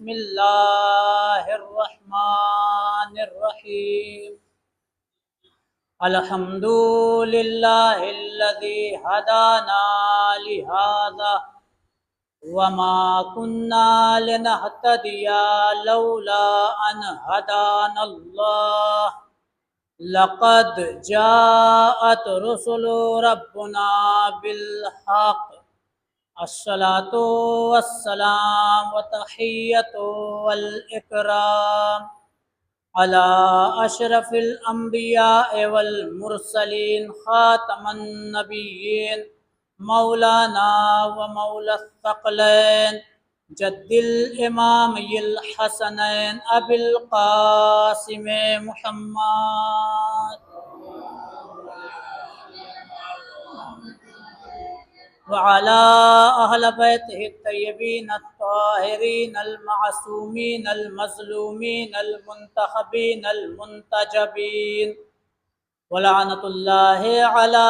بسم اللہ الرحمن الرحیم الحمد للہ الذی ہدانا لہذا وما كنا لنهتدي لولا ان هدانا الله لقد جاءت رسل ربنا بالحق الصلاة والسلام وتحية والإكرام على أشرف الأنبياء والمرسلين خاتم النبيين مولانا ومولى الثقلين جد الإمامي الحسنين أبي القاسم محمد وعلى أهل بيته الطيبين الطاهرين المعصومين المظلومين المنتخبين المنتجبين ولعنة الله على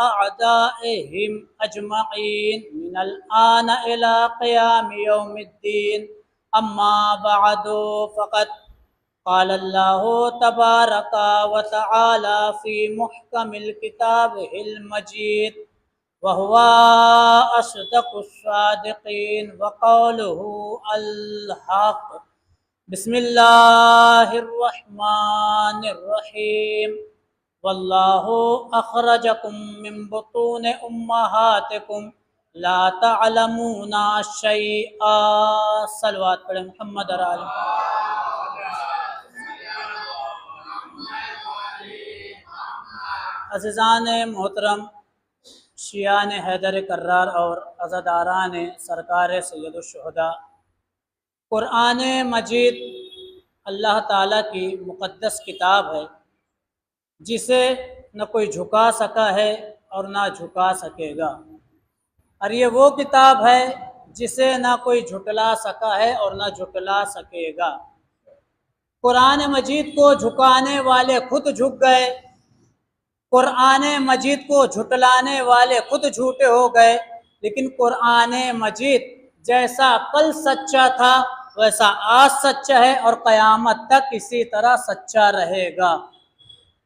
أعدائهم أجمعين من الآن إلى قيام يوم الدين أما بعد فقد قال الله تبارك وتعالى في محكم الكتاب المجيد وهو أصدق الصادقين وقوله الحق بسم الله الرحمن الرحيم والله أخرجكم من بطون أمهاتكم لا تعلمون شيئا صلوات پر محمد علیہ عزیزان محترم، شیعان حیدر کرار اور عزاداران سرکار سید الشہداء، قرآن مجید اللہ تعالیٰ کی مقدس کتاب ہے جسے نہ کوئی جھکا سکا ہے اور نہ جھکا سکے گا، اور یہ وہ کتاب ہے جسے نہ کوئی جھٹلا سکا ہے اور نہ جھٹلا سکے گا۔ قرآن مجید کو جھکانے والے خود جھک گئے، قرآن مجید کو جھٹلانے والے خود جھوٹے ہو گئے، لیکن قرآن مجید جیسا کل سچا تھا ویسا آج سچا ہے اور قیامت تک اسی طرح سچا رہے گا۔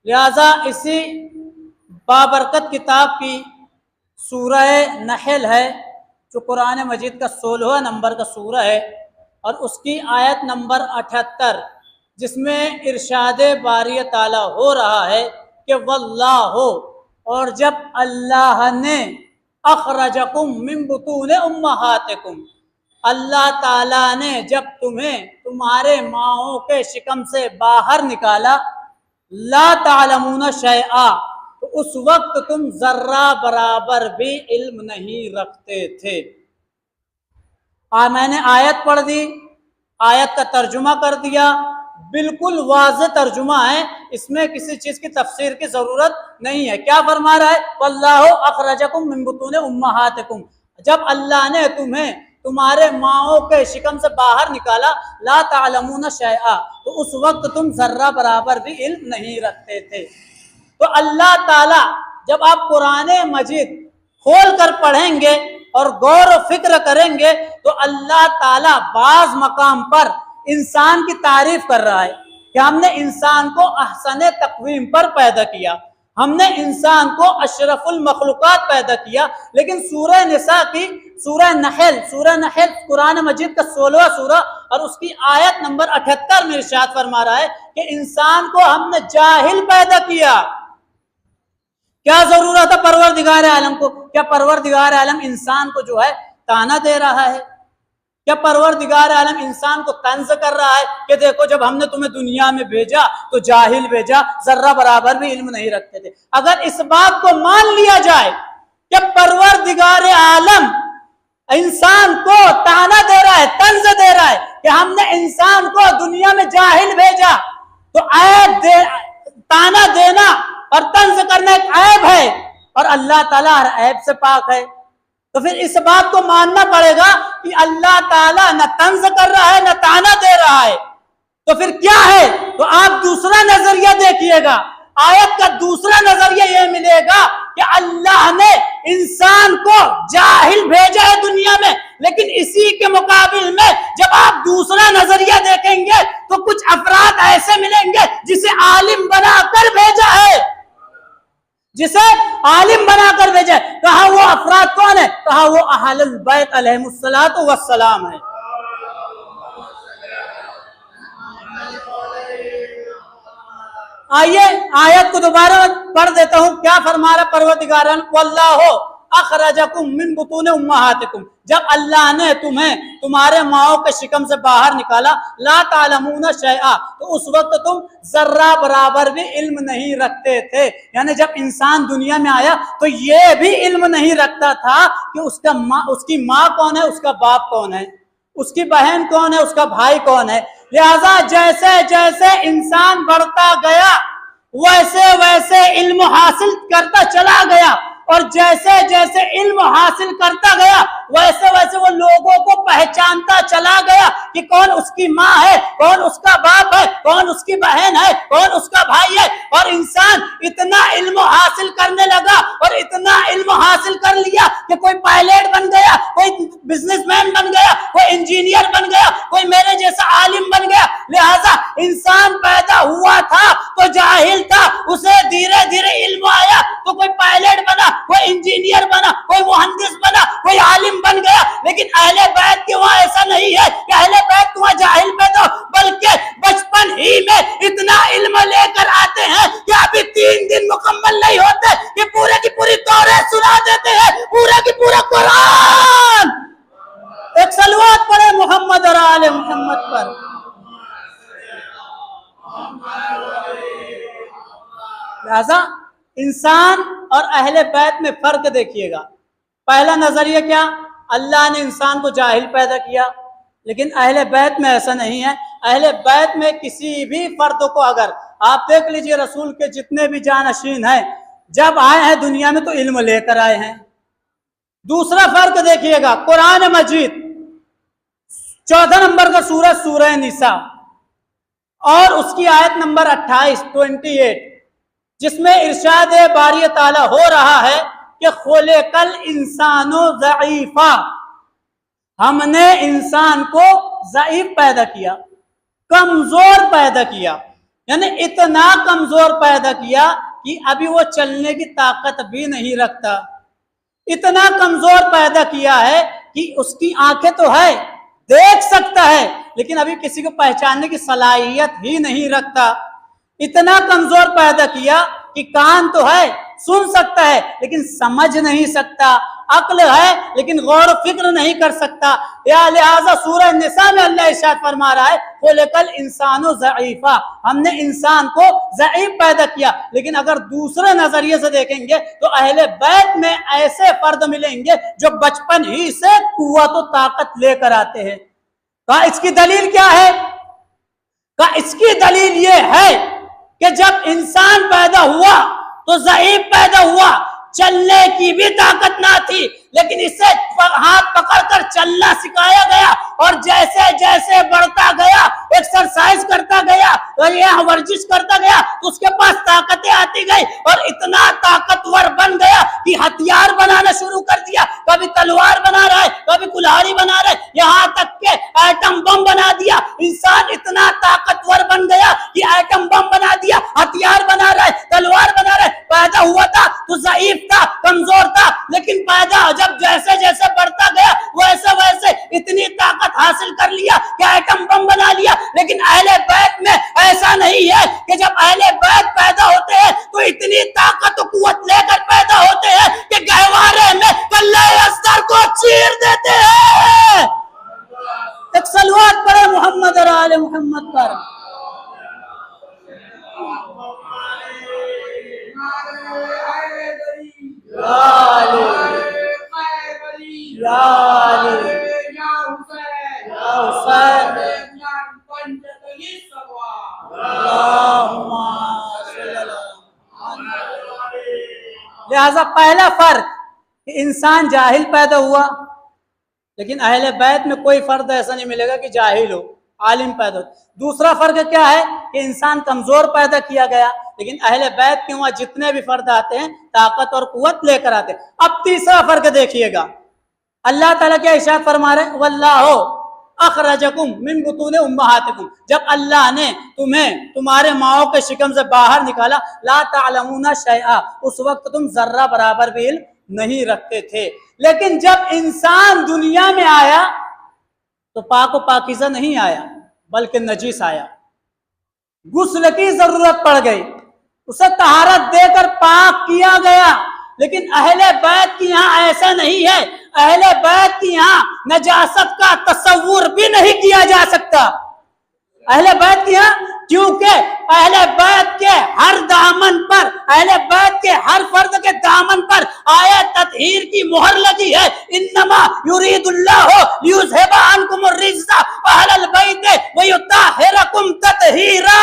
لہذا اسی بابرکت کتاب کی سورہ نحل ہے جو قرآن مجید کا 16 نمبر کا سورہ ہے، اور اس کی آیت نمبر 78 جس میں ارشاد باری تعالیٰ ہو رہا ہے کہ واللہ، اور جب اللہ نے اخرجکم من بطون امہاتکم، اللہ تعالیٰ نے جب تمہیں تمہارے ماؤں کے شکم سے باہر نکالا، لا تعلمون شیئا، تو اس وقت تم ذرہ برابر بھی علم نہیں رکھتے تھے۔ میں نے آیت پڑھ دی، آیت کا ترجمہ کر دیا، بالکل واضح ترجمہ ہے، اس میں کسی چیز کی تفسیر کی ضرورت نہیں ہے۔ کیا فرما رہا ہے؟ واللہ اخرجکم من بطون امہاتکم، جب اللہ نے تمہیں تمہارے ماؤں کے شکم سے باہر نکالا، لا تعلمون شیئا، تو اس وقت تم ذرہ برابر بھی علم نہیں رکھتے تھے۔ تو اللہ تعالیٰ جب آپ قرآن مجید کھول کر پڑھیں گے اور غور و فکر کریں گے تو اللہ تعالیٰ بعض مقام پر انسان کی تعریف کر رہا ہے کہ ہم نے انسان کو احسن تقویم پر پیدا کیا، ہم نے انسان کو اشرف المخلوقات پیدا کیا، لیکن سورہ نساء کی سورہ نحل قرآن مجید کا 16واں سورہ اور اس کی آیت نمبر 78 میں ارشاد فرما رہا ہے کہ انسان کو ہم نے جاہل پیدا کیا۔ کیا ضرورت ہے پروردگار عالم کو؟ کیا پروردگار عالم انسان کو جو ہے تانا دے رہا ہے؟ کیا پروردگار عالم انسان کو طنز کر رہا ہے کہ دیکھو جب ہم نے تمہیں دنیا میں بھیجا تو جاہل بھیجا، ذرہ برابر بھی علم نہیں رکھتے تھے؟ اگر اس بات کو مان لیا جائے کہ پروردگار عالم انسان کو تانا دے رہا ہے، طنز دے رہا ہے کہ ہم نے انسان کو دنیا میں جاہل بھیجا، تو تانا دینا اور طنز کرنا ایک عیب ہے، اور اللہ تعالیٰ ہر عیب سے پاک ہے۔ تو پھر اس بات کو ماننا پڑے گا کہ اللہ تعالیٰ نہ طنز کر رہا ہے نہ تانا دے رہا ہے، تو پھر کیا ہے؟ تو آپ دوسرا نظریہ دیکھیے گا، آیت کا دوسرا نظریہ یہ ملے گا کہ کہ اللہ نے انسان کو جاہل بھیجا ہے دنیا میں، لیکن اسی کے مقابل میں جب آپ دوسرا نظریہ دیکھیں گے تو کچھ افراد ایسے ملیں گے جسے عالم بنا کر بھیجا ہے، جسے عالم بنا کر بھیجا ہے۔ کہا وہ افراد کون ہے؟ کہا وہ اہل البیت علیہم الصلوۃ والسلام ہے۔ آئیے آیت کو دوبارہ پڑھ دیتا ہوں، کیا فرما رہا پروردگار واللہ اخرجکم من بطون امہاتکم، جب اللہ نے تمہیں تمہارے ماؤں کے شکم سے باہر نکالا، لا تعلمون شیئا، تو اس وقت تم ذرہ برابر بھی علم نہیں رکھتے تھے، یعنی جب انسان دنیا میں آیا تو یہ بھی علم نہیں رکھتا تھا کہ اس کی ماں کون ہے، اس کا باپ کون ہے، اس کی بہن کون ہے، اس کا بھائی کون ہے۔ لہذا جیسے جیسے انسان بڑھتا گیا ویسے ویسے علم حاصل کرتا چلا گیا، اور جیسے جیسے علم حاصل کرتا گیا ویسے ویسے وہ لوگوں کو پہچانتا چلا گیا کہ کون اس کی ماں ہے، کون اس کا باپ ہے، کون اس کی بہن ہے، کون اس کا بھائی ہے۔ اور انسان اتنا علم حاصل کرنے لگا اور اتنا علم حاصل کر لیا کہ کوئی پائلٹ بن گیا، کوئی بزنس مین بن گیا، کوئی انجینئر بن گیا، کوئی میرے جیسا عالم بن گیا۔ لہذا انسان پیدا ہوا تھا تو جاہل تھا، اسے دھیرے دھیرے علم آیا تو کوئی پائلٹ بنا، کوئی انجینئر بنا، کوئی مہندس بنا، کوئی عالم بن گیا۔ لیکن اہل بیت کے وہاں ایسا نہیں ہے کہ اہل بیت وہاں جاہل پیدا، بلکہ بچپن ہی میں اتنا علم لے کر آتے ہیں کہ ابھی 3 دن مکمل نہیں ہوتے کہ پورے کی پوری توریت سنا دیتے ہیں، پورا کی پورا قرآن۔ ایک صلوات پڑھے محمد اور آل محمد پر۔ لہذا انسان اور اہل بیت میں فرق دیکھیے گا۔ پہلا نظریہ کیا؟ اللہ نے انسان کو جاہل پیدا کیا، لیکن اہل بیت میں ایسا نہیں ہے۔ اہل بیت میں کسی بھی فرد کو اگر آپ دیکھ لیجئے، رسول کے جتنے بھی جانشین ہیں جب آئے ہیں دنیا میں تو علم لے کر آئے ہیں۔ دوسرا فرق دیکھیے گا، قرآن مجید 14 نمبر کا سورہ، سورہ نساء، اور اس کی آیت نمبر 28 جس میں ارشاد باری تعالیٰ ہو رہا ہے کہ خلق الانسان ضعیفا، ہم نے انسان کو ضعیف پیدا کیا، کمزور پیدا کیا، یعنی اتنا کمزور پیدا کیا کہ ابھی وہ چلنے کی طاقت بھی نہیں رکھتا، اتنا کمزور پیدا کیا ہے کہ اس کی آنکھیں تو ہے، دیکھ سکتا ہے، لیکن ابھی کسی کو پہچاننے کی صلاحیت ہی نہیں رکھتا۔ اتنا کمزور پیدا کیا کہ کان تو ہے، سن سکتا ہے لیکن سمجھ نہیں سکتا، عقل ہے لیکن غور و فکر نہیں کر سکتا۔ یا لہذا سورہ نساء میں اللہ ارشاد فرما رہا ہے خلق الانسان ضعیفا، ہم نے انسان کو ضعیف پیدا کیا۔ لیکن اگر دوسرے نظریے سے دیکھیں گے تو اہل بیت میں ایسے فرد ملیں گے جو بچپن ہی سے قوت و طاقت لے کر آتے ہیں۔ کہا اس کی دلیل کیا ہے؟ کہا اس کی دلیل یہ ہے کہ جب انسان پیدا ہوا تو ضعیف پیدا ہوا، چلنے کی بھی طاقت نہ تھی، لیکن اسے ہاتھ پکڑ کر چلنا سکھایا گیا، اور جیسے جیسے بڑھتا گیا، ایکسرسائز کرتا گیا، ورزش کرتا گیا تو اس کے پاس طاقتیں آتی گئی، اور اتنا طاقتور بن گیا کہ ہتھیار بنانا شروع کر دیا، کبھی تلوار بنا رہا ہے، کبھی کلہاڑی بنا رہا ہے، یہاں تک کہ ایٹم بم بنا دیا۔ انسان اتنا طاقتور بن گیا کہ ایٹم بم بنا دیا، ہتھیار بنا رہا ہے، تلوار بنا رہا ہے۔ پیدا ہوا تھا تو ضعیف تھا، کمزور تھا، لیکن پیدا جب جیسے جیسے بڑھتا گیا ویسے ویسے اتنی طاقت حاصل کر لیا کہ ایٹم بم بنا لیا۔ لیکن اہل بیت میں ایسا نہیں ہے کہ جب اہل بیت پیدا ہوتے ہیں تو اتنی طاقت و قوت لے کر پیدا ہوتے ہیں کہ گہوارے میں کلہ اصغر کو چیر دیتے ہیں۔ ایک صلوات پڑھے محمد اور آل محمد پر۔ لہذا پہلا فرق کہ انسان جاہل پیدا ہوا، لیکن اہل بیت میں کوئی فرد ایسا نہیں ملے گا کہ جاہل ہو۔ عالم پیدا ہوتے. دوسرا فرق کیا ہے کہ انسان کمزور پیدا کیا گیا، لیکن اہل بیت کے وہاں جتنے بھی فرد آتے ہیں طاقت اور قوت لے کر آتے ہیں. اب تیسرا فرق دیکھیے گا، اللہ تعالیٰ کیا ارشاد فرما رہے ہیں، واللہ اخرجکم من بطون امہاتکم، جب اللہ نے تمہیں تمہارے ماؤں کے شکم سے باہر نکالا، لا تعلمون شیئا، اس وقت تم ذرہ برابر بھی علم نہیں رکھتے تھے. لیکن جب انسان دنیا میں آیا تو پاک و پاکیزہ نہیں آیا بلکہ نجیس آیا. غسل کی ضرورت پڑ گئی، اسے طہارت دے کر پاک کیا گیا. لیکن اہل بیت کی یہاں ایسا نہیں ہے، اہل بیت کی یہاں نجاست کا تصور بھی نہیں کیا جا سکتا. اہل بیت کی یہاں، کیونکہ اہل بیت کے ہر دامن پر، اہل بیت کے ہر فرد کے دامن پر آیت تطہیر کی مہر لگی ہے. انما یرید اللہ لیذھب عنکم الرجس اہل البیت ویطہرکم تطہیرا.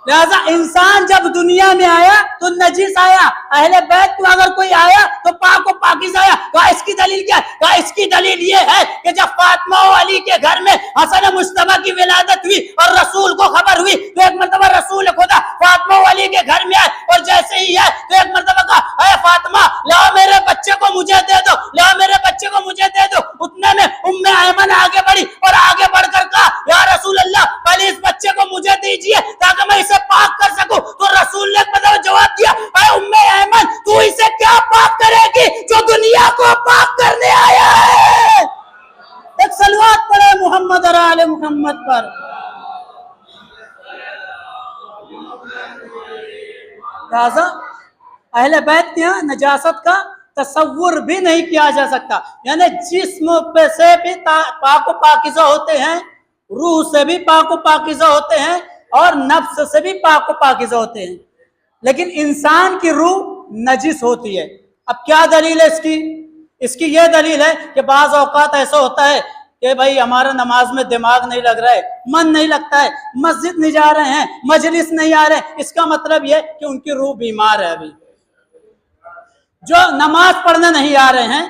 لہذا انسان جب دنیا میں آیا تو نجیس آیا، اہل بیت کو اگر کوئی آیا تو پاک و پاکیزہ آیا. کہا اس کی دلیل کیا ہے؟ کہا اس کی دلیل یہ ہے کہ جب فاطمہ و علی کے گھر میں حسن مجتبیٰ کی ولادت ہوئی اور رسول کو خبر ہوئی تو ایک مرتبہ رسول خدا فاطمہ و علی کے گھر میں آئے اور جیسے ہی ہے تو ایک مرتبہ کہا اے فاطمہ لاؤ میرے بچے کو مجھے دے دو، لاؤ میرے بچے کو مجھے دے دو. اتنے میں ام ایمن آگے بڑھی اور آگے بڑھ کر کہا یا رسول اللہ پہلے اس بچے کو مجھے دیجئے تاکہ میں اسے پاک کر سکوں. تو رسول نے جواب دیا اے ام ایمن تو اسے کیا پاک کرے گی جو دنیا کو پاک کرنے آیا ہے. ایک صلوات پڑھے محمد اور آل محمد پر. لہذا اہل بیت کے یہاں نجاست کا تصور بھی نہیں کیا جا سکتا. یعنی جسم پہ سے بھی پاک و پاکیزہ ہوتے ہیں، روح سے بھی پاک و پاکیزہ ہوتے ہیں اور نفس سے بھی پاک و پاکیزہ ہوتے ہیں، لیکن انسان کی روح نجس ہوتی ہے. اب کیا دلیل ہے اس کی؟ اس کی یہ دلیل ہے کہ بعض اوقات ایسا ہوتا ہے کہ بھائی ہمارا نماز میں دماغ نہیں لگ رہا ہے، من نہیں لگتا ہے، مسجد نہیں جا رہے ہیں، مجلس نہیں آ رہے ہیں. اس کا مطلب یہ کہ ان کی روح بیمار ہے. ابھی جو نماز پڑھنے نہیں آ رہے ہیں،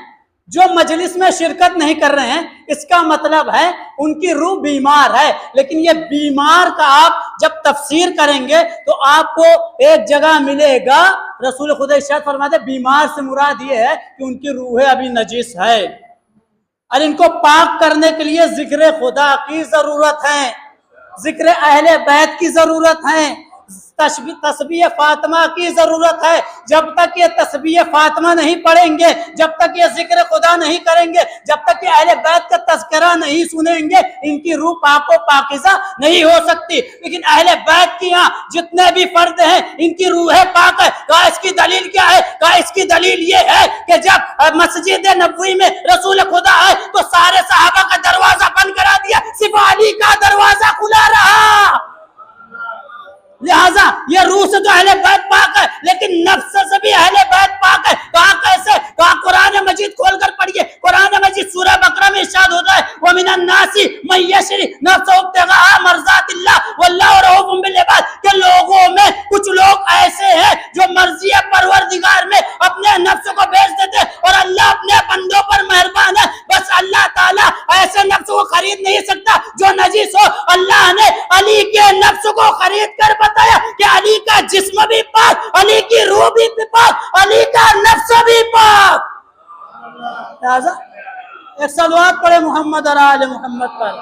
جو مجلس میں شرکت نہیں کر رہے ہیں، اس کا مطلب ہے ان کی روح بیمار ہے. لیکن یہ بیمار کا آپ جب تفسیر کریں گے تو آپ کو ایک جگہ ملے گا رسول خدا ارشاد فرماتے ہیں بیمار سے مراد یہ ہے کہ ان کی روح ابھی نجس ہے اور ان کو پاک کرنے کے لیے ذکر خدا کی ضرورت ہے، ذکر اہل بیت کی ضرورت ہے، تسبیح فاطمہ کی ضرورت ہے. جب تک یہ تسبیح فاطمہ نہیں پڑھیں گے، جب تک یہ ذکر خدا نہیں کریں گے، جب تک یہ اہل بیت کا تذکرہ نہیں سنیں گے، ان کی روح پاک و پاکیزہ نہیں ہو سکتی. لیکن اہل بیت کی یہاں جتنے بھی فرد ہیں ان کی روح پاک ہے. کہا اس کی دلیل کیا ہے؟ کہا اس کی دلیل یہ ہے کہ جب مسجد نبوی میں رسول خدا آئے تو سارے صحابہ کا دروازہ بند کرا دیا، صرف علی کا دروازہ کھلا رہا. لہذا یہ روح سے تو اہل بیت پاک ہے لیکن نفس سے بھی اہل بیت پاک ہے. کہا کیسے؟ کہا قرآن مجید کھول کر پڑھیے. قرآن مجید سورہ بقرہ میں ارشاد ہوتا ہے وَمِنَ النَّاسِ مَن يَشْرِي نَفْسَهُ ابْتِغَاءَ مَرْضَاتِ اللَّهِ وَاللَّهُ رَءُوفٌ بِالْعِبَادِ کہ لوگوں میں کچھ لوگ ایسے ہیں جو مرضی پروردگار میں اپنے نفس کو بیچ دیتے اور اللہ اپنے بندوں پر مہربان ہے. بس اللہ تعالیٰ ایسے نفس کو خرید نہیں سکتا جو نجس ہو. اللہ نے علی کے نفس کو خرید کر بتایا کہ علی کا جسم بھی پاک، علی کی روح بھی پاک، علی کا نفس بھی پاک. لہذا ایک صلوات پڑھے محمد اور آل محمد پر.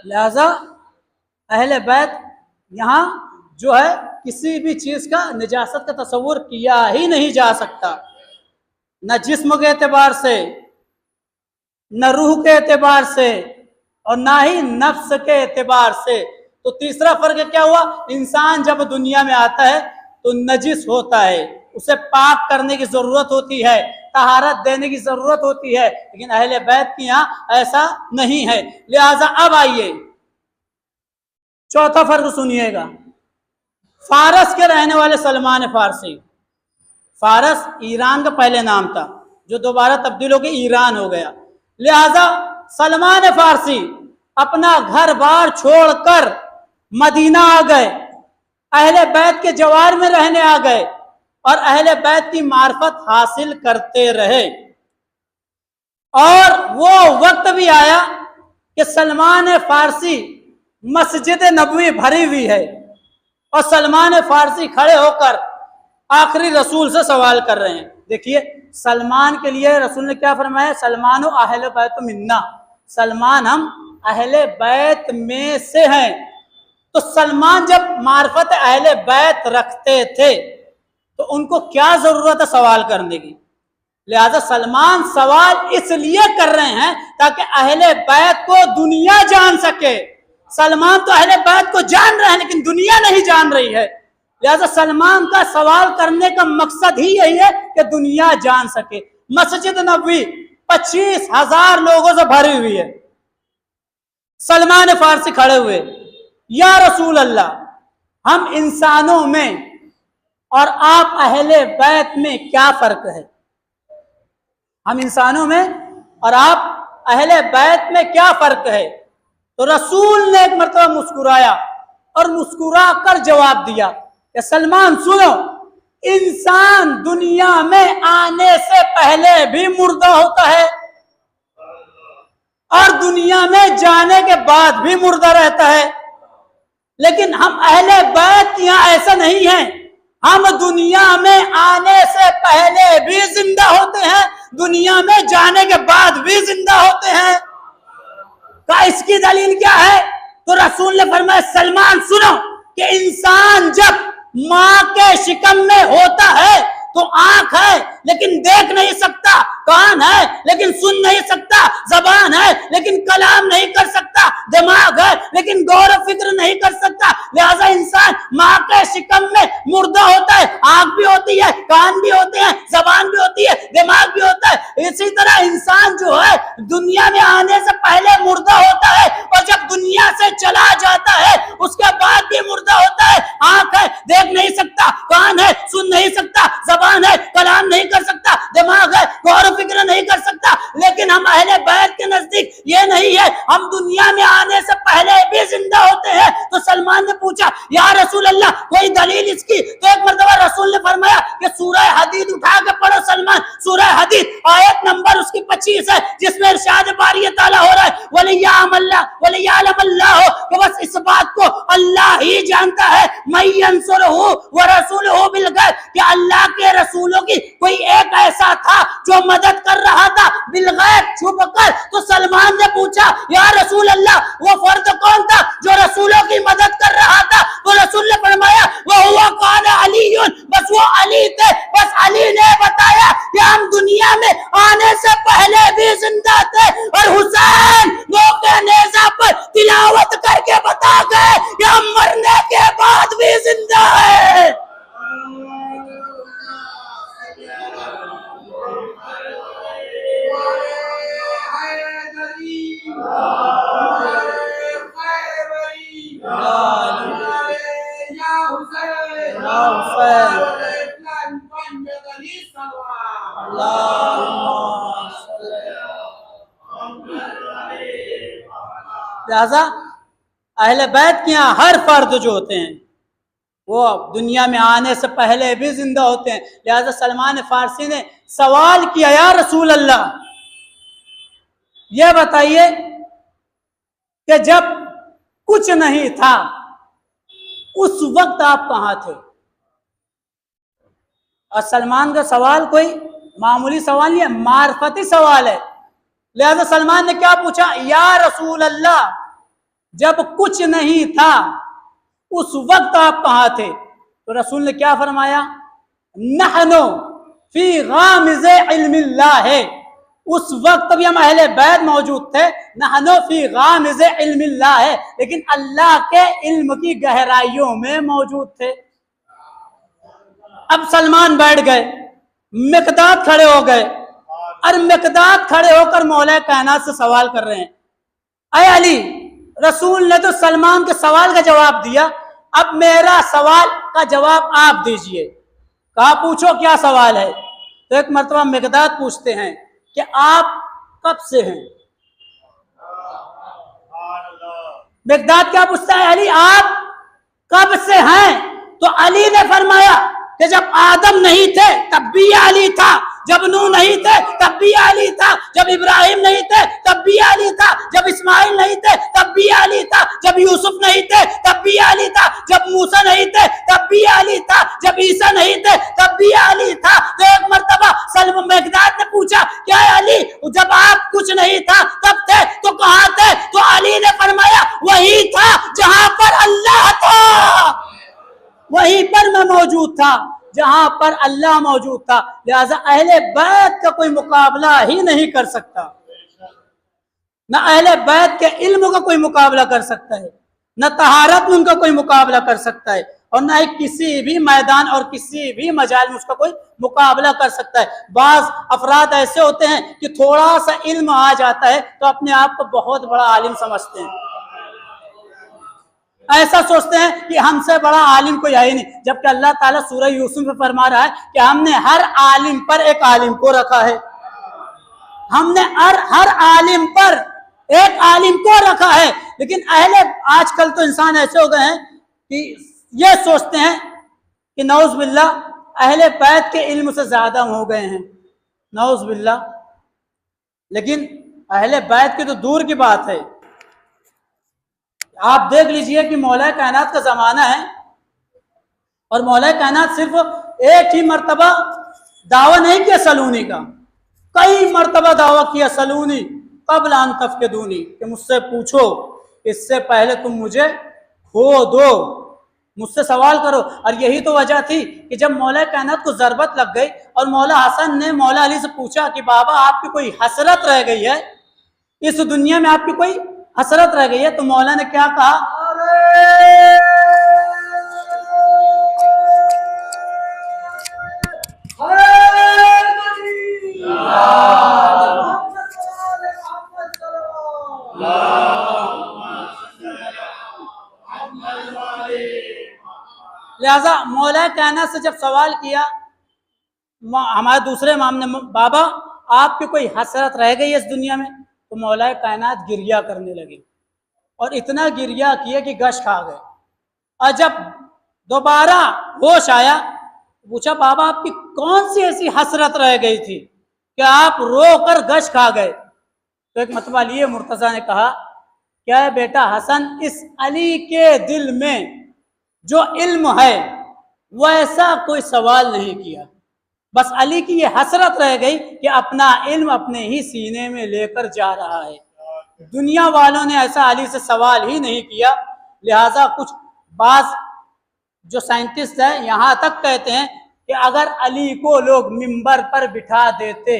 لہذا اہل بیت یہاں جو ہے کسی بھی چیز کا نجاست کا تصور کیا ہی نہیں جا سکتا، نہ جسم کے اعتبار سے، نہ روح کے اعتبار سے اور نہ ہی نفس کے اعتبار سے. تو تیسرا فرق کیا ہوا؟ انسان جب دنیا میں آتا ہے تو نجس ہوتا ہے، اسے پاک کرنے کی ضرورت ہوتی ہے، طہارت دینے کی ضرورت ہوتی ہے. لیکن اہل بیت کی یہاں ایسا نہیں ہے. لہذا اب آئیے چوتھا فرق سنیے گا. فارس کے رہنے والے سلمان فارسی، فارس ایران کا پہلے نام تھا جو دوبارہ تبدیل ہو کے ایران ہو گیا. لہذا سلمان فارسی اپنا گھر بار چھوڑ کر مدینہ آ گئے. اہل بیت کے جوار میں رہنے آ گئے اور اہل بیت کی معرفت حاصل کرتے رہے۔ اور وہ وقت بھی آیا کہ سلمان فارسی مسجد نبوی بھری ہوئی ہے اور سلمان فارسی کھڑے ہو کر آخری رسول سے سوال کر رہے ہیں۔ دیکھیے سلمان کے لیے رسول نے کیا فرمایا؟ سلمان و اہل بیت منا، سلمان ہم اہل بیت میں سے ہیں۔ تو سلمان جب معرفت اہل بیت رکھتے تھے تو ان کو کیا ضرورت ہے سوال کرنے کی؟ لہذا سلمان سوال اس لیے کر رہے ہیں تاکہ اہل بیت کو دنیا جان سکے۔ سلمان تو اہل بیت کو جان رہے ہیں لیکن دنیا نہیں جان رہی ہے، لہذا سلمان کا سوال کرنے کا مقصد ہی یہی ہے کہ دنیا جان سکے۔ مسجد نبوی 25,000 لوگوں سے بھری ہوئی ہے، سلمان فارسی کھڑے ہوئے، یا رسول اللہ ہم انسانوں میں اور آپ اہل بیت میں کیا فرق ہے؟ ہم انسانوں میں اور آپ اہل بیت میں کیا فرق ہے؟ تو رسول نے ایک مرتبہ مسکرایا اور مسکرا کر جواب دیا کہ سلمان سنو، انسان دنیا میں آنے سے پہلے بھی مردہ ہوتا ہے اور دنیا میں جانے کے بعد بھی مردہ رہتا ہے، لیکن ہم اہل بیت یہاں ایسا نہیں ہے، ہم دنیا میں آنے سے پہلے بھی زندہ ہوتے ہیں، دنیا میں جانے کے بعد بھی زندہ ہوتے ہیں۔ اس کی دلیل کیا ہے؟ تو رسول نے فرمایا سلمان سنو کہ انسان جب ماں کے شکم میں ہوتا ہے تو آنکھ ہے لیکن دیکھ نہیں سکتا، کان ہے لیکن سن نہیں سکتا، زبان ہے لیکن کلام نہیں کر سکتا، دماغ ہے لیکن غور و فکر نہیں کر سکتا، لہذا انسان ماں کے شکم میں مردہ ہوتا ہے، آنکھ بھی ہوتی ہے، کان بھی ہوتے ہیں، زبان بھی ہوتی ہے، دماغ بھی ہوتا ہے۔ اسی طرح انسان جو ہے دنیا میں آنے سے پہلے مردہ ہوتا ہے اور جب دنیا سے چلا جاتا ہے اس کے بعد بھی مردہ ہوتا ہے، آنکھ ہے دیکھ نہیں سکتا، کان ہے سن نہیں سکتا، زبان ہے کلام نہیں کر سکتا، دماغ ہے غور و فکر نہیں کر سکتا، لیکن ہم اہل بیت کے نزدیک یہ نہیں ہے، ہم دنیا میں آنے سے پہلے بھی زندہ ہوتے ہیں۔ تو سلمان نے پوچھا یا رسول اللہ کوئی دلیل اس کی؟ تو ایک مرتبہ رسول نے فرمایا کہ سورہ حدید اٹھا کے پڑھو سلمان، سورہ حدید آیت نمبر اس کی 25 ہے جس میں ارشاد باری تعالیٰ ہو رہا ہے وَلِيَعْلَمَ اللَّهُ کہ بس اس بات کو اللہ ہی جانتا ہے مَن يَنصُرُهُ وَرَسُولُهُ بِالْغَیب کہ اللہ کے رسولوں کی کوئی ایک ایسا تھا جو مدد کر رہا تھا بالغیب چھپ کر۔ تو سلمان نے پوچھا یا رسول اللہ وہ فرد کون تھا جو رسولوں کی مدد کر رہا تھا؟ تو رسول نے فرمایا وَهُوَ كَانَ عَلِيٌّ بس وہ علی تھے، بس علی نے بتایا کہ ہم دنیا میں آنے سے پہلے بھی زندہ تھے، اور حسین موقع نیزہ پر تلاوت کر کے بتا گئے کہ ہم مرنے کے بعد بھی زندہ ہیں۔ لہذا اہل بیت کے یہاں ہر فرد جو ہوتے ہیں وہ دنیا میں آنے سے پہلے بھی زندہ ہوتے ہیں۔ لہذا سلمان فارسی نے سوال کیا یا رسول اللہ یہ بتائیے کہ جب کچھ نہیں تھا اس وقت آپ کہاں تھے؟ اور سلمان کا سوال کوئی معمولی سوال نہیں ہے، معرفتی سوال ہے۔ لہذا سلمان نے کیا پوچھا یا رسول اللہ جب کچھ نہیں تھا اس وقت آپ کہاں تھے؟ تو رسول نے کیا فرمایا نحنو فی غامز علم اللہ ہے، اس وقت بھی ہم اہل بیت موجود تھے، نحنو فی غامز علم اللہ ہے لیکن اللہ کے علم کی گہرائیوں میں موجود تھے۔ اب سلمان بیٹھ گئے، مقداد کھڑے ہو گئے اور مقداد کھڑے ہو کر مولا کائنات سے سوال کر رہے ہیں اے علی رسول نے تو سلمان کے سوال کا جواب دیا، اب میرا سوال کا جواب آپ دیجئے۔ کہا پوچھو کیا سوال ہے؟ تو ایک مرتبہ مقداد پوچھتے ہیں کہ آپ کب سے ہیں؟ مقداد کیا پوچھتا ہے علی آپ کب سے ہیں؟ تو علی نے فرمایا کہ جب آدم نہیں تھے تب بھی علی تھا، جب نوح نہیں تھے تب بھی علی تھا، جب ابراہیم نہیں تھے تب بھی علی تھا، جب اسماعیل نہیں تھے تب بھی علی تھا، جب یوسف نہیں تھے تب بھی علی تھا، جب موسیٰ نہیں تھے تب بھی علی تھا، جب عیسیٰ نہیں تھے تب بھی علی تھا۔ تو ایک مرتبہ سلم مقداد نے پوچھا کیا علی جب آپ کچھ نہیں تھا تب تھے تو کہاں تھے؟ تو علی نے فرمایا وہی تھا جہاں پر اللہ تھا، وہیں پر میں موجود تھا جہاں پر اللہ موجود تھا۔ لہذا اہل بیت کا کوئی مقابلہ ہی نہیں کر سکتا، نہ اہل بیت کے علم کا کوئی مقابلہ کر سکتا ہے، نہ طہارت میں ان کا کوئی مقابلہ کر سکتا ہے، اور نہ ہی کسی بھی میدان اور کسی بھی مجال میں اس کا کوئی مقابلہ کر سکتا ہے۔ بعض افراد ایسے ہوتے ہیں کہ تھوڑا سا علم آ جاتا ہے تو اپنے آپ کو بہت بڑا عالم سمجھتے ہیں، ایسا سوچتے ہیں کہ ہم سے بڑا عالم کوئی ہے ہی نہیں، جبکہ اللہ تعالیٰ سورہ یوسف میں فرما رہا ہے کہ ہم نے ہر عالم پر ایک عالم کو رکھا ہے، ہم نے ہر عالم پر ایک عالم کو رکھا ہے۔ لیکن آج کل تو انسان ایسے ہو گئے ہیں کہ یہ سوچتے ہیں کہ نعوذ باللہ اہل بیت کے علم سے زیادہ ہو گئے ہیں، نعوذ باللہ۔ لیکن اہل بیت کی تو دور کی بات ہے، آپ دیکھ لیجئے کہ مولا کائنات کا زمانہ ہے اور مولا کائنات صرف ایک ہی مرتبہ دعویٰ نہیں کیا سلونی کا، کئی مرتبہ دعویٰ کیا سلونی قبل ان تفقدونی، کہ مجھ سے پوچھو اس سے پہلے تم مجھے کھو دو، مجھ سے سوال کرو۔ اور یہی تو وجہ تھی کہ جب مولا کائنات کو ضربت لگ گئی اور مولا حسن نے مولا علی سے پوچھا کہ بابا آپ کی کوئی حسرت رہ گئی ہے اس دنیا میں، آپ کی کوئی حسرت رہ گئی ہے؟ تو مولا نے کیا کہا؟ لہذا مولا کائنات سے جب سوال کیا ہمارے دوسرے امام نے، بابا آپ کی کوئی حسرت رہ گئی ہے اس دنیا میں؟ تو مولا کائنات گریہ کرنے لگے اور اتنا گریہ کیا کہ گش کھا گئے۔ اور جب دوبارہ ہوش آیا پوچھا بابا آپ کی کون سی ایسی حسرت رہ گئی تھی کہ آپ رو کر گش کھا گئے؟ تو ایک مرتبہ لیے مرتضیٰ نے کہا کیا ہے بیٹا حسن، اس علی کے دل میں جو علم ہے وہ ایسا کوئی سوال نہیں کیا، بس علی کی یہ حسرت رہ گئی کہ اپنا علم اپنے ہی سینے میں لے کر جا رہا ہے، دنیا والوں نے ایسا علی سے سوال ہی نہیں کیا۔ لہٰذا کچھ بعض جو سائنٹسٹ ہیں یہاں تک کہتے ہیں کہ اگر علی کو لوگ ممبر پر بٹھا دیتے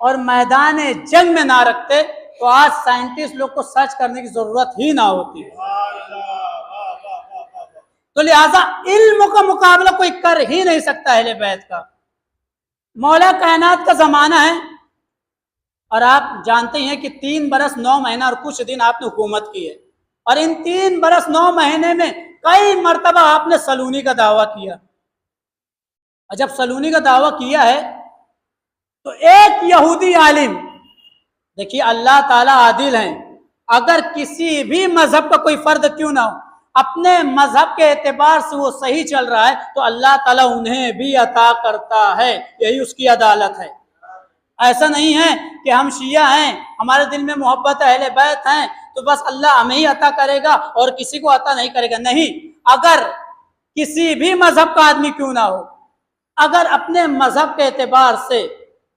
اور میدان جنگ میں نہ رکھتے تو آج سائنٹسٹ لوگ کو سرچ کرنے کی ضرورت ہی نہ ہوتی۔ تو لہٰذا علم کا مقابلہ کوئی کر ہی نہیں سکتا اہل بیت کا۔ مولا کائنات کا زمانہ ہے اور آپ جانتے ہیں کہ 3 برس 9 مہینہ اور کچھ دن آپ نے حکومت کی ہے، اور ان 3 برس 9 مہینے میں کئی مرتبہ آپ نے سلونی کا دعویٰ کیا، اور جب سلونی کا دعویٰ کیا ہے تو ایک یہودی عالم، دیکھیے اللہ تعالیٰ عادل ہیں، اگر کسی بھی مذہب کا کوئی فرد کیوں نہ ہو اپنے مذہب کے اعتبار سے وہ صحیح چل رہا ہے تو اللہ تعالیٰ انہیں بھی عطا کرتا ہے، یہی اس کی عدالت ہے۔ ایسا نہیں ہے کہ ہم شیعہ ہیں، ہمارے دل میں محبت اہل بیت ہیں تو بس اللہ ہمیں ہی عطا کرے گا اور کسی کو عطا نہیں کرے گا، نہیں، اگر کسی بھی مذہب کا آدمی کیوں نہ ہو اگر اپنے مذہب کے اعتبار سے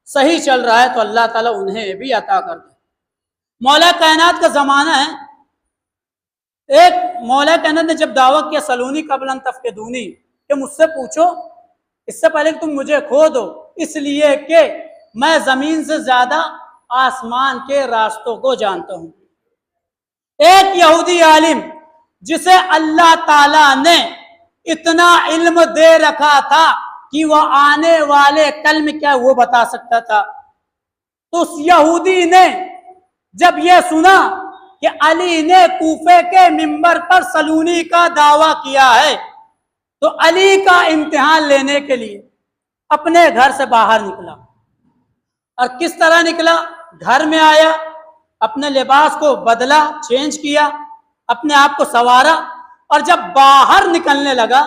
صحیح چل رہا ہے تو اللہ تعالیٰ انہیں بھی عطا کرتا ہے۔ مولا کائنات کا زمانہ ہے، ایک مولا کائنات نے جب دعویٰ کیا سلونی قبل ان تفقدونی کہ مجھ سے پوچھو اس سے پہلے کہ تم مجھے کھو دو، اس لیے کہ میں زمین سے زیادہ آسمان کے راستوں کو جانتا ہوں۔ ایک یہودی عالم جسے اللہ تعالیٰ نے اتنا علم دے رکھا تھا کہ وہ آنے والے کل میں کیا وہ بتا سکتا تھا، تو اس یہودی نے جب یہ سنا کہ علی نے کوفے کے ممبر پر سلونی کا دعویٰ کیا ہے تو علی کا امتحان لینے کے لیے اپنے گھر سے باہر نکلا، اور کس طرح نکلا؟ گھر میں آیا، اپنے لباس کو بدلا، چینج کیا، اپنے آپ کو سنوارا، اور جب باہر نکلنے لگا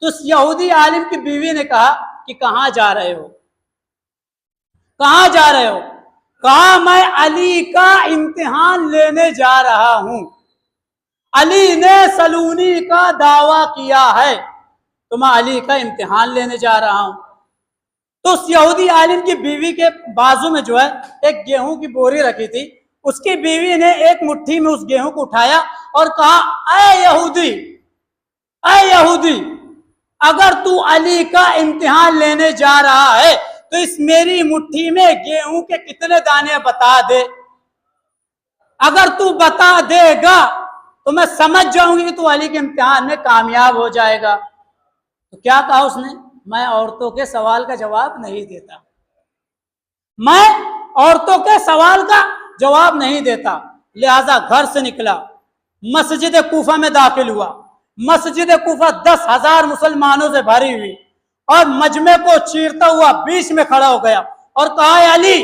تو اس یہودی عالم کی بیوی نے کہا کہ کہاں جا رہے ہو، کہاں جا رہے ہو؟ کہا میں علی کا امتحان لینے جا رہا ہوں، علی نے سلونی کا دعویٰ کیا ہے تو میں علی کا امتحان لینے جا رہا ہوں۔ تو اس یہودی عالم کی بیوی کے بازو میں جو ہے ایک گیہوں کی بوری رکھی تھی، اس کی بیوی نے ایک مٹھی میں اس گیہوں کو اٹھایا اور کہا اے یہودی، اے یہودی، اگر تو علی کا امتحان لینے جا رہا ہے تو اس میری مٹھی میں گیہوں کے کتنے دانے بتا دے، اگر تو بتا دے گا تو میں سمجھ جاؤں گی کہ تو علی کے امتحان میں کامیاب ہو جائے گا۔ تو کیا کہا اس نے؟ میں عورتوں کے سوال کا جواب نہیں دیتا، میں عورتوں کے سوال کا جواب نہیں دیتا۔ لہذا گھر سے نکلا، مسجد کوفہ میں داخل ہوا۔ مسجد کوفہ 10,000 مسلمانوں سے بھری ہوئی، اور مجمع کو چیرتا ہوا بیچ میں کھڑا ہو گیا اور کہا اے علی،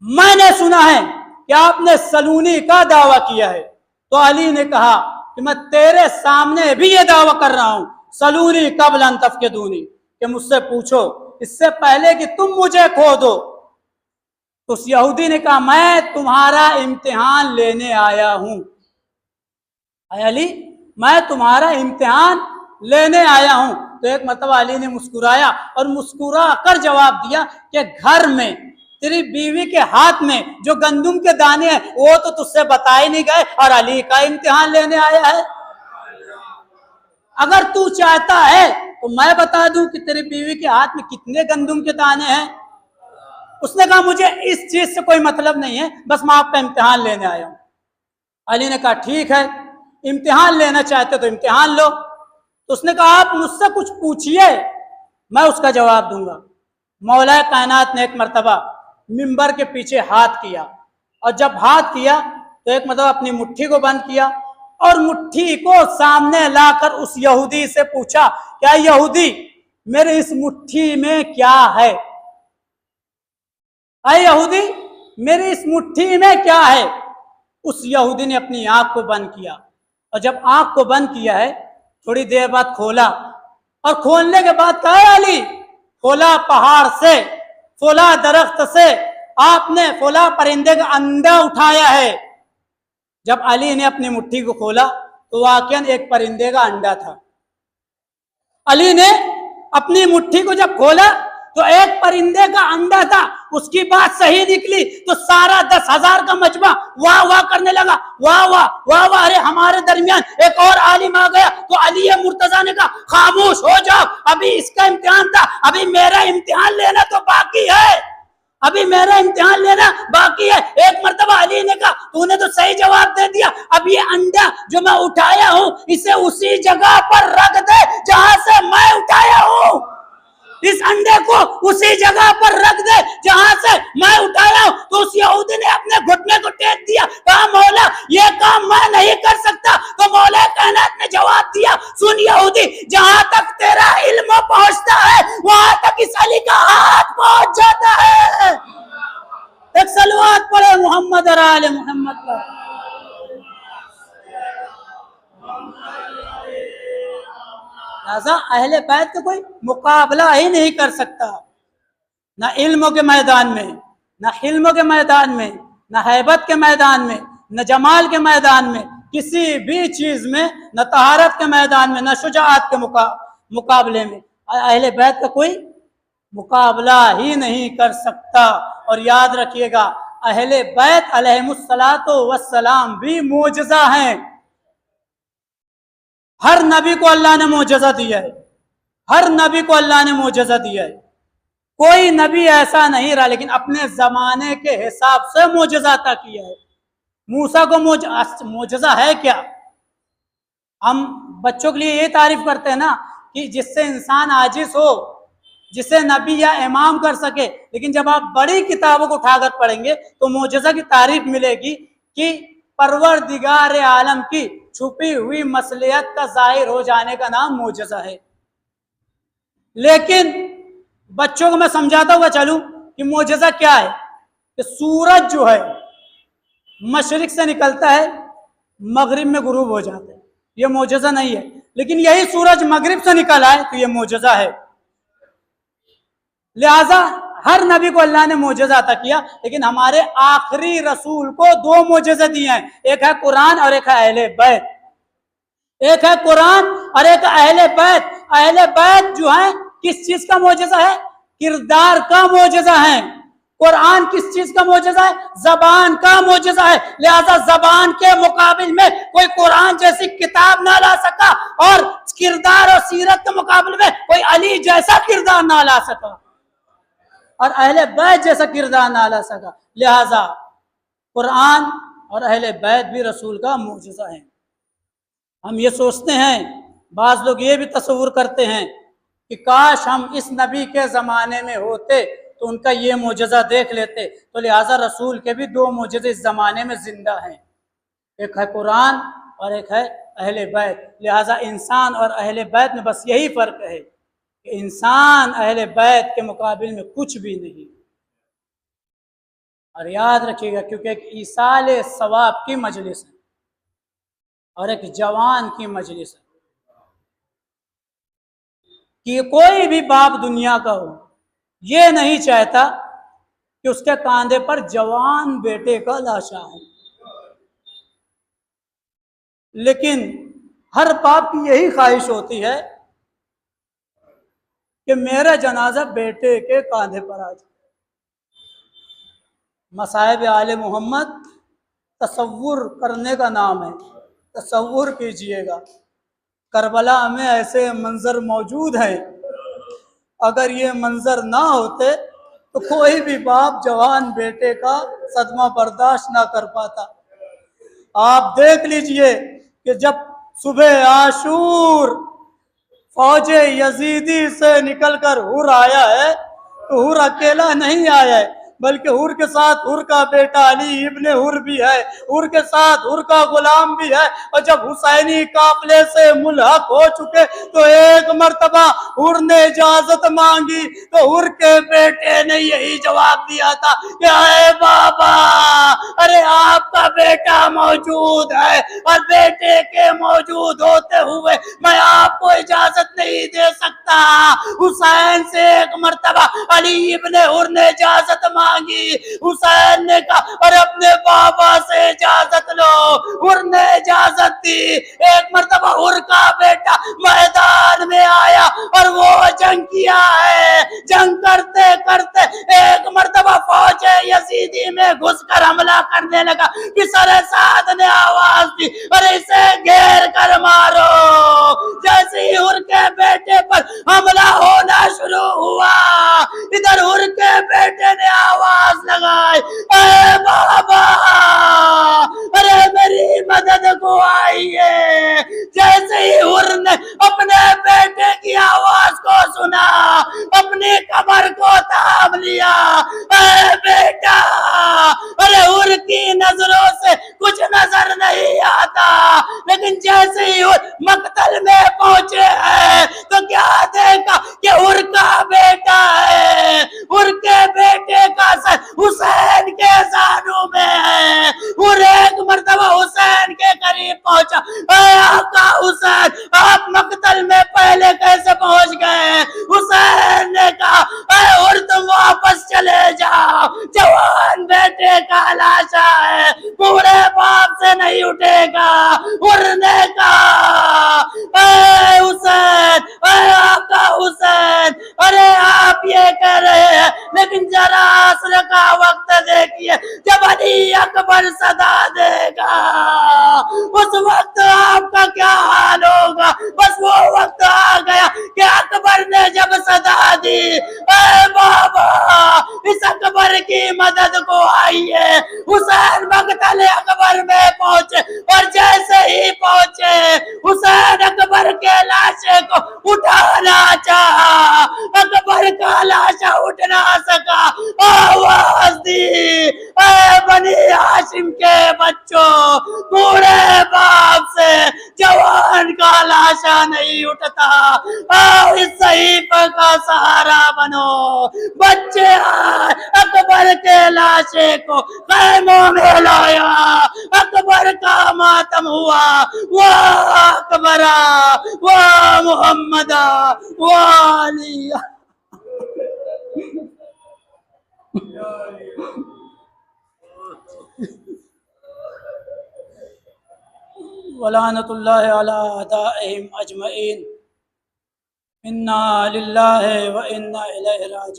میں نے سنا ہے کہ آپ نے سلونی کا دعویٰ کیا ہے۔ تو علی نے کہا کہ میں تیرے سامنے بھی یہ دعویٰ کر رہا ہوں، سلونی قبل ان تفقدونی، کہ مجھ سے پوچھو اس سے پہلے کہ تم مجھے کھو دو۔ تو اس یہودی نے کہا میں تمہارا امتحان لینے آیا ہوں، اے علی میں تمہارا امتحان لینے آیا ہوں۔ تو ایک مرتبہ علی نے مسکرایا اور مسکرا کر جواب دیا کہ گھر میں تیری بیوی کے ہاتھ میں جو گندم کے دانے ہیں وہ تو تجھ سے بتائے نہیں گئے، اور علی کا امتحان لینے آیا ہے۔ اگر تو چاہتا ہے تو میں بتا دوں کہ تیری بیوی کے ہاتھ میں کتنے گندم کے دانے ہیں۔ اس نے کہا مجھے اس چیز سے کوئی مطلب نہیں ہے، بس میں آپ کا امتحان لینے آیا ہوں۔ علی نے کہا ٹھیک ہے، امتحان لینا چاہتے تو امتحان لو۔ تو اس نے کہا آپ مجھ سے کچھ پوچھئے، میں اس کا جواب دوں گا۔ مولا کائنات نے ایک مرتبہ منبر کے پیچھے ہاتھ کیا، اور جب ہاتھ کیا تو ایک مرتبہ اپنی مٹھی کو بند کیا اور مٹھی کو سامنے لا کر اس یہودی سے پوچھا کیا یہودی میرے اس مٹھی میں کیا ہے؟ اے یہودی میری اس مٹھی میں کیا ہے؟ اس یہودی نے اپنی آنکھ کو بند کیا، اور جب آنکھ کو بند کیا ہے تھوڑی دیر بعد کھولا، اور کھولنے کے بعد کہا علی فلاں پہاڑ سے، فلاں درخت سے آپ نے فلاں پرندے کا انڈا اٹھایا ہے۔ جب علی نے اپنی مٹھی کو کھولا تو واقعاً ایک پرندے کا انڈا تھا۔ علی نے اپنی مٹھی کو جب کھولا تو ایک پرندے کا انڈا تھا۔ اس کی بات صحیح نکلی تو سارا 10,000 کا مجمع واہ واہ کرنے لگا، واہ واہ واہ واہ۔ ارے ہمارے درمیان ایک اور عالم آ گیا۔ تو علی مرتضیٰ نے کہا خاموش ہو جاؤ، ابھی اس کا امتحان تھا، ابھی میرا امتحان لینا تو باقی ہے، ابھی میرا امتحان لینا باقی ہے۔ ایک مرتبہ علی نے کہا تو نے تو صحیح جواب دے دیا، اب یہ انڈا جو میں اٹھایا ہوں اسے اسی جگہ پر رکھ دے جہاں سے میں اٹھایا ہوں، اس انڈے کو اسی جگہ پر رکھ دے جہاں سے میں اٹھایا ہوں۔ تو اس یہودی نے اپنے گھٹنے کو ٹیک دیا، کہا مولا یہ کام میں نہیں کر سکتا۔ تو مولا کائنات نے جواب دیا سن یہودی، جہاں تک تیرا علم پہنچتا ہے وہاں تک اس علی کا ہاتھ پہنچ جاتا ہے۔ ایک صلوات پڑھے محمد اور آل محمد پر۔ لہذا اہل بیت کا کوئی مقابلہ ہی نہیں کر سکتا، نہ علموں کے میدان میں، نہ حلموں کے میدان میں، نہ ہیبت کے میدان میں، نہ جمال کے میدان میں، کسی بھی چیز میں، نہ طہارت کے میدان میں، نہ شجاعت کے مقابلے میں اہل بیت کا کوئی مقابلہ ہی نہیں کر سکتا۔ اور یاد رکھیے گا اہل بیت علیہم الصلاۃ والسلام بھی معجزہ ہیں۔ ہر نبی کو اللہ نے معجزہ دیا ہے، ہر نبی کو اللہ نے معجزہ دیا ہے، کوئی نبی ایسا نہیں رہا لیکن اپنے زمانے کے حساب سے معجزہ عطا کیا ہے۔ موسیٰ کو معجزہ ہے کیا؟ ہم بچوں کے لیے یہ تعریف کرتے ہیں نا کہ جس سے انسان عاجز ہو، جسے نبی یا امام کر سکے، لیکن جب آپ بڑی کتابوں کو اٹھا کر پڑھیں گے تو معجزہ کی تعریف ملے گی کہ پروردگار عالم کی چھپی ہوئی مصلحت کا ظاہر ہو جانے کا نام معجزہ ہے۔ لیکن بچوں کو میں سمجھاتا ہوا چلوں کہ معجزہ کیا ہے، کہ سورج جو ہے مشرق سے نکلتا ہے مغرب میں غروب ہو جاتا ہے، یہ معجزہ نہیں ہے، لیکن یہی سورج مغرب سے نکل آئے تو یہ معجزہ ہے۔ لہذا ہر نبی کو اللہ نے معجزہ عطا کیا، لیکن ہمارے آخری رسول کو 2 معجزے دیے ہیں، ایک ہے قرآن اور ایک ہے اہل بیت۔ ایک ہے قرآن اور ایک اہل بیت۔ اہل بیت جو ہے کس چیز کا معجزہ ہے؟ کردار کا معجزہ ہے۔ قرآن کس چیز کا معجزہ ہے؟ زبان کا معجزہ ہے۔ لہذا زبان کے مقابل میں کوئی قرآن جیسی کتاب نہ لا سکا، اور کردار اور سیرت کے مقابل میں کوئی علی جیسا کردار نہ لا سکا، اور اہل بیت جیسا کردار نہ لا سکا۔ لہذا قرآن اور اہل بیت بھی رسول کا معجزہ ہے۔ ہم یہ سوچتے ہیں، بعض لوگ یہ بھی تصور کرتے ہیں کہ کاش ہم اس نبی کے زمانے میں ہوتے تو ان کا یہ معجزہ دیکھ لیتے، تو لہٰذا رسول کے بھی 2 معجزے اس زمانے میں زندہ ہیں، ایک ہے قرآن اور ایک ہے اہل بیت۔ لہٰذا انسان اور اہل بیت میں بس یہی فرق ہے کہ انسان اہل بیت کے مقابل میں کچھ بھی نہیں۔ اور یاد رکھیے گا، کیونکہ ایک ایصال ثواب کی مجلس ہے اور ایک جوان کی مجلس ہے، کہ کوئی بھی باپ دنیا کا ہو یہ نہیں چاہتا کہ اس کے کاندھے پر جوان بیٹے کا لاشا ہے، لیکن ہر باپ کی یہی خواہش ہوتی ہے کہ میرا جنازہ بیٹے کے کاندھے پر آ جائے۔ مصائب آل محمد تصور کرنے کا نام ہے، تصور کیجئے گا کربلا میں ایسے منظر موجود ہیں، اگر یہ منظر نہ ہوتے تو کوئی بھی باپ جوان بیٹے کا صدمہ برداشت نہ کر پاتا۔ آپ دیکھ لیجئے کہ جب صبح عاشور فوج یزیدی سے نکل کر حر آیا ہے تو حر اکیلا نہیں آیا ہے، بلکہ حر کے ساتھ حر کا بیٹا علی ابن حر بھی ہے، حر کے ساتھ حر کا غلام بھی ہے، اور جب حسینی قافلے سے ملحق ہو چکے تو ایک مرتبہ حر نے اجازت مانگی تو حر کے بیٹے نے یہی جواب دیا تھا کہ اے بابا، ارے آپ کا بیٹا موجود ہے اور بیٹے کے موجود ہوتے ہوئے میں آپ کو اجازت نہیں دے سکتا۔ حسین سے ایک مرتبہ علی ابن حر نے اجازت مانگی، حسین نے کہا اور اپنے بابا سے اجازت لو، حر نے اجازت دی۔ ایک مرتبہ حر کا بیٹا میدان میں آیا اور وہ جنگ کیا ہے، جنگ کرتے کرتے ایک مرتبہ فوج یزیدی میں گھس کر حملہ کرنے لگا، پسر سعد نے آواز دی اور اسے گھیر کر مارو۔ جیسے ہی حر کے بیٹے پر حملہ ہونا شروع ہوا، ادھر حر کے بیٹے نے آواز لگائی، اے بابا، ارے میری مدد کو آئیے۔ جیسے ہی حر نے اپنے بیٹے کی آواز کو سنا، اپنی قبر کو تھام لیا۔ اے بیٹا، ارے حر کی نظروں سے کچھ نظر نہیں آتا، لیکن جیسے ہی حر مقتل میں پہنچے ہیں تو کیا دیکھا کہ حر کا بیٹا ہے، حر کے بیٹے کا سر حسین کے زانوں میں ہے۔ حر ایک مرتبہ حسین کے قریب پہنچا، اے آقا حسین، آپ مقتل میں پہلے کیسے پہنچ گئے؟ حسین نے کہا، اے حر تم واپس چلے جاؤ، جوان بیٹے کا لاشا ہے، بوڑھے باپ سے نہیں اٹھے گا۔ حر نے کہا، اے حسین، اے آقا حسین، ارے آپ یہ کہہ رہے ہیں، لیکن ذرا عصر کا وقت دیکھیے، جب علی اکبر صدا دے گا اس وقت آپ کا کیا حال ہوگا؟ بس وہ وقت آ گیا کہ اکبر نے جب صدا دی، اے بابا، اس اکبر کی مدد کو آئیے۔ حسین مقتل اکبر میں پہنچے اور جیسے ہی پہنچے حسین اکبر کے لاشے کو اٹھانا چاہا، اکبر کا لاشا اٹھ نہ سکا، آواز دی اے بنی ہاشم کے بچوں، بوڑھے باپ سے جوان کا لاشا نہیں اٹھتا، آؤ اس صحیفے کا سہارا بنو، بچے آئے اکبر کے لاشے کو خیموں میں لایا، اکبر کا ماتم ہوا، واہ اکبرا واہ محمدہ واہ علی ولعنت اللہ علی اعدائہم اجمعین، انا للہ و انا الیہ راجعون۔